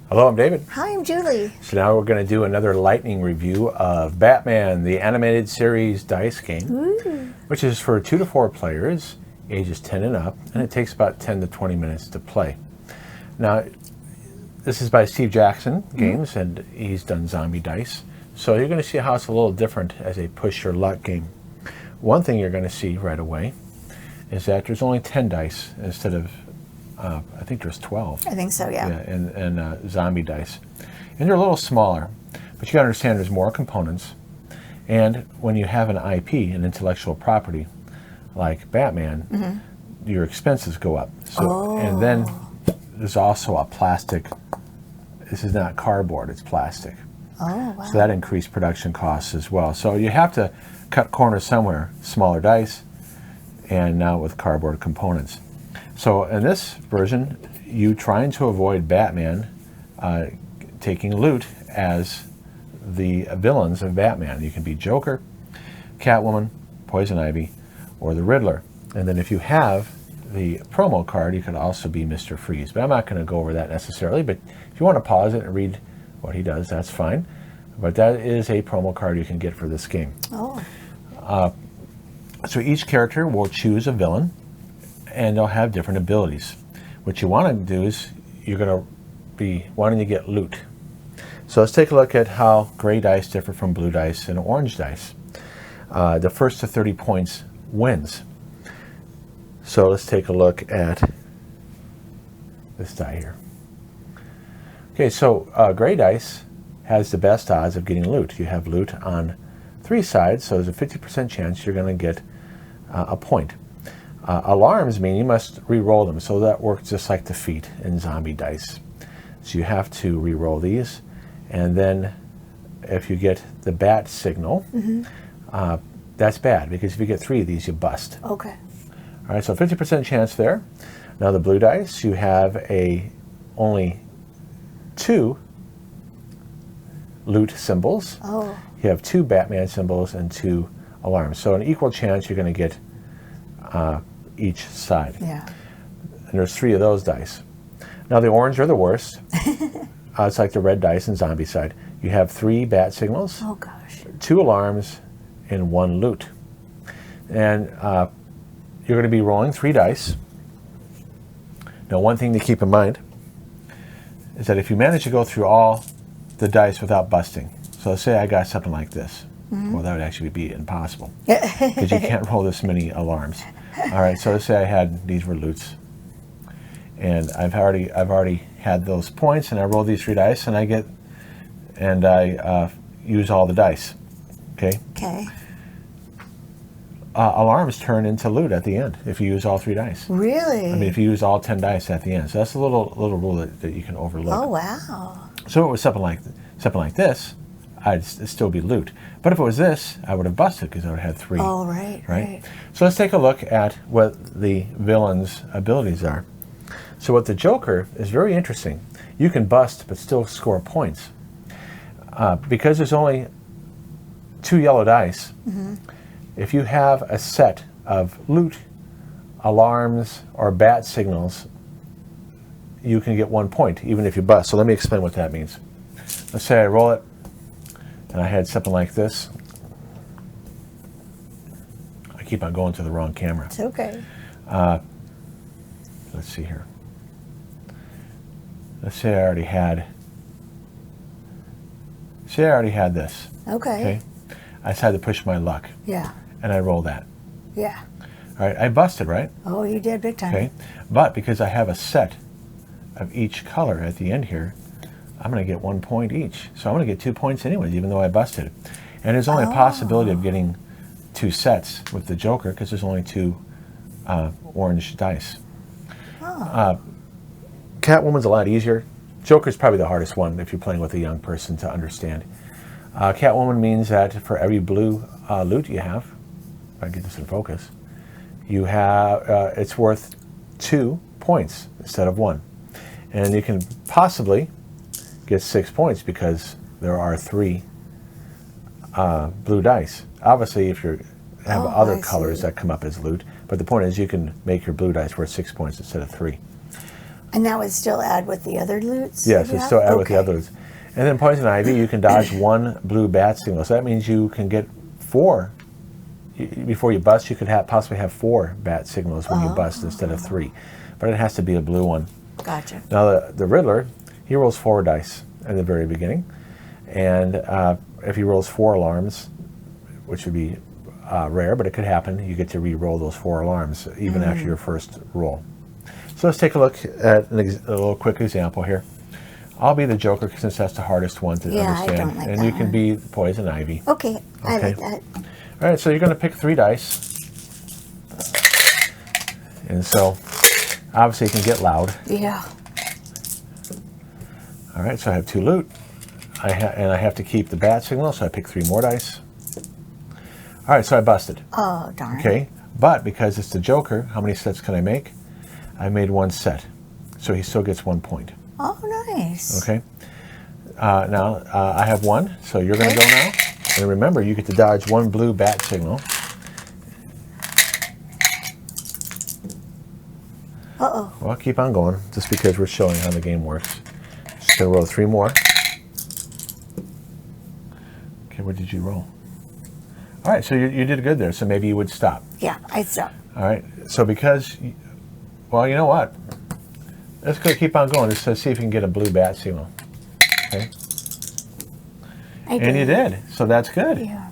Hello, I'm David. Hi, I'm Julie. So now we're going to do another lightning review of Batman, the animated series dice game, which is for 2 to 4 players, ages 10 and up, and it takes about 10 to 20 minutes to play. Now, this is by Steve Jackson Games, and he's done zombie dice. So you're going to see how it's a little different as a push your luck game. One thing you're going to see right away is that there's only 10 dice instead of I think there's 12. I think so, yeah. And zombie dice. And they're a little smaller, but you gotta understand there's more components. And when you have an IP, an intellectual property, like Batman, your expenses go up. So, and then there's also a plastic, this is not cardboard, it's plastic. Oh, wow. So that increased production costs as well. So you have to cut corners somewhere, smaller dice, and now with cardboard components. So in this version, you trying to avoid Batman taking loot as the villains of Batman. You can be Joker, Catwoman, Poison Ivy, or the Riddler. And then if you have the promo card, you could also be Mr. Freeze. But I'm not going to go over that necessarily, but if you want to pause it and read what he does, that's fine. But that is a promo card you can get for this game. Oh. So each character will choose a villain, and they'll have different abilities. What you want to do is you're going to be wanting to get loot. So let's take a look at how gray dice differ from blue dice and orange dice. The first to 30 points wins. So let's take a look at this die here. Okay, so gray dice has the best odds of getting loot. You have loot on 3 sides, so there's a 50% chance you're going to get a point. Alarms mean you must re-roll them, so that works just like defeat in zombie dice. So you have to re-roll these, and then if you get the bat signal, that's bad, because if you get 3 of these, you bust. Okay. All right, so 50% chance there. Now the blue dice, you have only 2 loot symbols. Oh. You have 2 Batman symbols and 2 alarms. So an equal chance you're going to get each side. Yeah. And there's 3 of those dice. Now the orange are the worst. It's like the red dice and zombie side. You have 3 bat signals, Oh, gosh. 2 alarms, and 1 loot. And you're going to be rolling 3 dice. Now one thing to keep in mind is that if you manage to go through all the dice without busting, so let's say I got something like this. Well, that would actually be impossible, because you can't roll this many alarms. All right, so let's say I had, these were loots, and I've already had those points, and I roll these 3 dice, and I use all the dice. Okay. Okay. Alarms turn into loot at the end if you use all 3 dice. Really? I mean, if you use all 10 dice at the end. So that's a little rule that you can overlook. Oh, wow. So it was something like this, I'd still be loot. But if it was this, I would have busted, because I would have had 3. Oh, right. So let's take a look at what the villain's abilities are. So with the Joker is very interesting. You can bust but still score points. Because there's only 2 yellow dice, if you have a set of loot, alarms, or bat signals, you can get 1 point, even if you bust. So let me explain what that means. Let's say I roll it, and I had something like this. I keep on going to the wrong camera. It's okay. Let's see here. Let's say I already had this. Okay. I decided to push my luck, Yeah. and I roll that. Yeah. All right, I busted, right? Oh, you did big time. Okay, but because I have a set of each color at the end here, I'm going to get 1 point each. So I'm going to get 2 points anyways, even though I busted. And there's only a possibility of getting 2 sets with the Joker, because there's only 2 orange dice. Oh. Catwoman's a lot easier. Joker's probably the hardest one if you're playing with a young person to understand. Catwoman means that for every blue loot you have, if I can get this in focus, you have it's worth 2 points instead of 1. And you can possibly get 6 points because there are 3 blue dice. Obviously, if you have other colors that come up as loot, but the point is you can make your blue dice worth 6 points instead of 3. And that would still add with the other loots? Yes, it's still add with the other loots. And then poison ivy, you can dodge 1 blue bat signal. So that means you can get 4. Before you bust, you could possibly have 4 bat signals when you bust instead of 3. But it has to be a blue one. Gotcha. Now the Riddler, he rolls 4 dice in the very beginning. And if he rolls 4 alarms, which would be rare, but it could happen, you get to re-roll those 4 alarms even after your first roll. So let's take a look at a little quick example here. I'll be the Joker since that's the hardest one to understand. I don't like and that you can one. be poison ivy. Okay, I like that. All right, so you're going to pick 3 dice. And so, obviously, it can get loud. Yeah. All right, so I have 2 loot. And I have to keep the bat signal, so I pick 3 more dice. All right, so I busted. Oh, darn. Okay, but because it's the Joker, how many sets can I make? I made 1 set. So he still gets 1 point. Oh, nice. Okay. Now, I have 1, so you're going to go now. And remember, you get to dodge 1 blue bat signal. Uh-oh. Well, keep on going, just because we're showing how the game works. Just going to roll 3 more. Okay, what did you roll? All right, so you did good there, so maybe you would stop. Yeah, I'd stop. All right, so because, well, you know what? Let's go keep on going. Just to see if you can get a blue bat signal. Okay. And you did, so that's good. Yeah.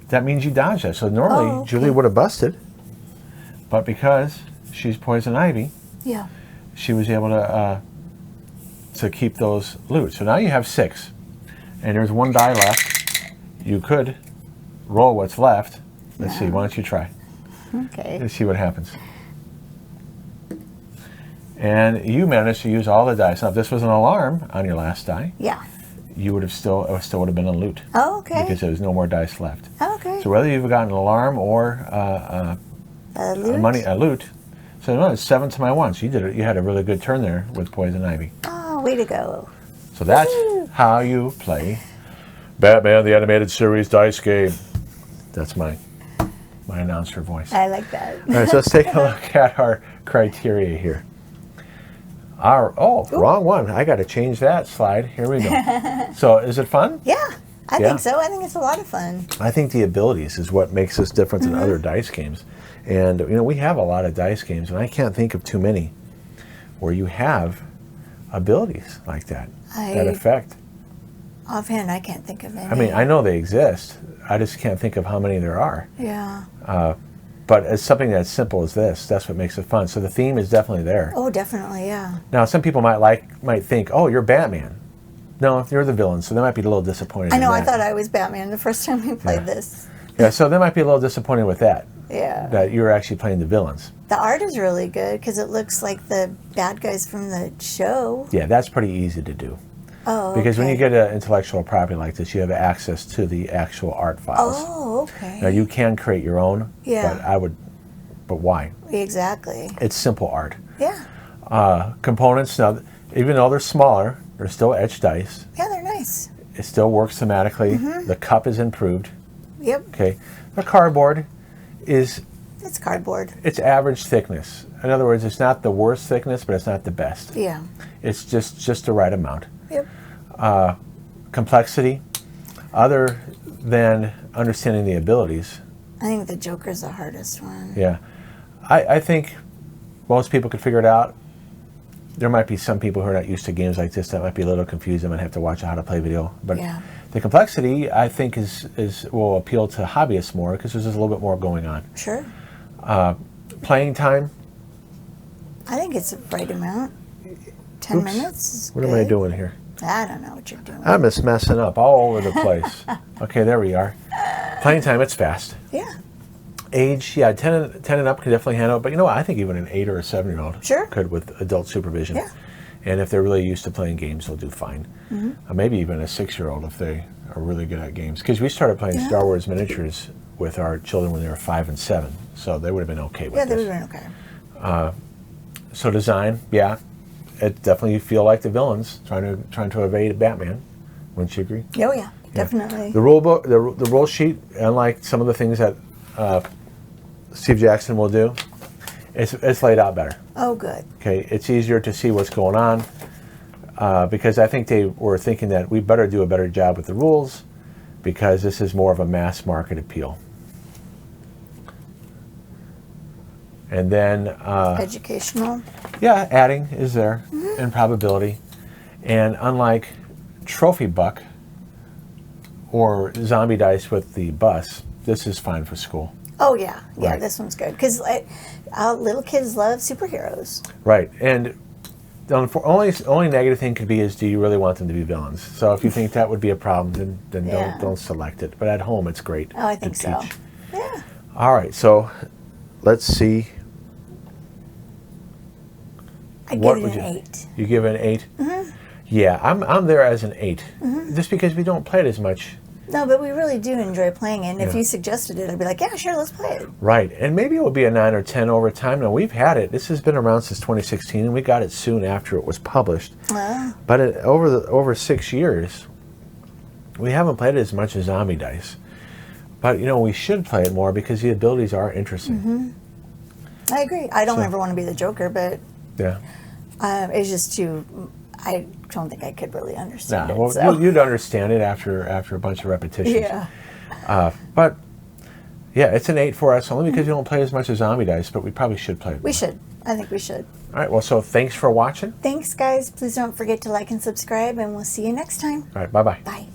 That means you dodged that. So normally Julie would have busted, but because she's poison ivy, yeah, she was able to keep those loot. So now you have 6, and there's 1 die left. You could roll what's left. Let's see. Why don't you try? Okay. Let's see what happens. And you managed to use all the dice. Now, if this was an alarm on your last die, Yeah. you would have still would have been a loot. Oh, okay. Because there was no more dice left. Okay. So whether you've gotten an alarm or A a loot? loot. So no, it's 7 to my 1. So you did it. You had a really good turn there with poison ivy. Oh, way to go. So that's how you play Batman the Animated Series dice game. That's my announcer voice. I like that. All right, so let's take a look at our criteria here. Wrong one. I got to change that slide. Here we go. So is it fun? Yeah, I think so. I think it's a lot of fun. I think the abilities is what makes us different than other dice games. And, we have a lot of dice games, and I can't think of too many where you have abilities like that, that effect. Offhand, I can't think of any. I mean, I know they exist. I just can't think of how many there are. Yeah. But it's something that's simple as this. That's what makes it fun. So the theme is definitely there. Oh, definitely, yeah. Now, some people might think, oh, you're Batman. No, you're the villain, so they might be a little disappointed. I know, in I that. thought I was Batman the first time we played this. Yeah, so they might be a little disappointed with that. Yeah. That you're actually playing the villains. The art is really good because it looks like the bad guys from the show. Yeah, that's pretty easy to do. Oh, Because when you okay. get an intellectual property like this, you have access to the actual art files. Oh, okay. Now, you can create your own, Yeah. but why? Exactly. It's simple art. Yeah. Components, now, even though they're smaller, they're still etched dice. Yeah, they're nice. It still works thematically. The cup is improved. Yep. Okay. The cardboard is, It's cardboard. it's average thickness. In other words, it's not the worst thickness, but it's not the best. Yeah. It's just the right amount. Yep. Complexity, other than understanding the abilities. I think the Joker's the hardest one. Yeah. I think most people could figure it out. There might be some people who are not used to games like this that might be a little confused and might have to watch a how to play video. But Yeah. the complexity, I think, will appeal to hobbyists more because there's just a little bit more going on. Sure. Playing time. I think it's the right amount. 10 minutes is What good. am I doing here? I don't know what you're doing. I'm just messing up all over the place. Okay, there we are. Playing time, it's fast. Yeah. Age, yeah, 10 and up could definitely handle it. But you know what? I think even an 8 or a 7-year-old Sure. could with adult supervision. Yeah. And if they're really used to playing games, they'll do fine. Maybe even a 6-year-old if they are really good at games. Because we started playing Star Wars miniatures with our children when they were 5 and 7. So they would have been okay with Yeah, they this. would have been okay. So design, yeah. It definitely feel like the villains trying to evade Batman. Wouldn't you agree? Oh, yeah. Definitely. The rule book, the rule sheet, unlike some of the things that Steve Jackson will do, it's laid out better. Oh, good. Okay, it's easier to see what's going on because I think they were thinking that we better do a better job with the rules because this is more of a mass market appeal. And then... educational. Yeah, adding is there and probability. And unlike Trophy Buck or Zombie Dice with the bus, this is fine for school. Oh, yeah. Yeah, Right. this one's good. Because little kids love superheroes. Right. And the only negative thing could be is, do you really want them to be villains? So if you think that would be a problem, then Yeah. don't select it. But at home, it's great. Oh, I think to so. teach. Yeah. All right. So let's see. I What give would it an you- 8. You give it an 8? Yeah, I'm there as an 8. Just because we don't play it as much. No, but we really do enjoy playing it. And if Yeah. you suggested it, I'd be like, yeah, sure, let's play it. Right, and maybe it will be a 9 or 10 over time. Now, we've had it. This has been around since 2016, and we got it soon after it was published. But over 6 years, we haven't played it as much as Zombie Dice. But, we should play it more because the abilities are interesting. I agree. I don't ever want to be the Joker, but Yeah. it's just too... I don't think I could really understand Nah, it. well, So. you'd understand it after a bunch of repetitions. Yeah. But, yeah, it's an 8 for us, only because we don't play as much as Zombie Dice, but we probably should play it more. We should. I think we should. All right, well, so thanks for watching. Thanks, guys. Please don't forget to like and subscribe, and we'll see you next time. All right, bye-bye. Bye.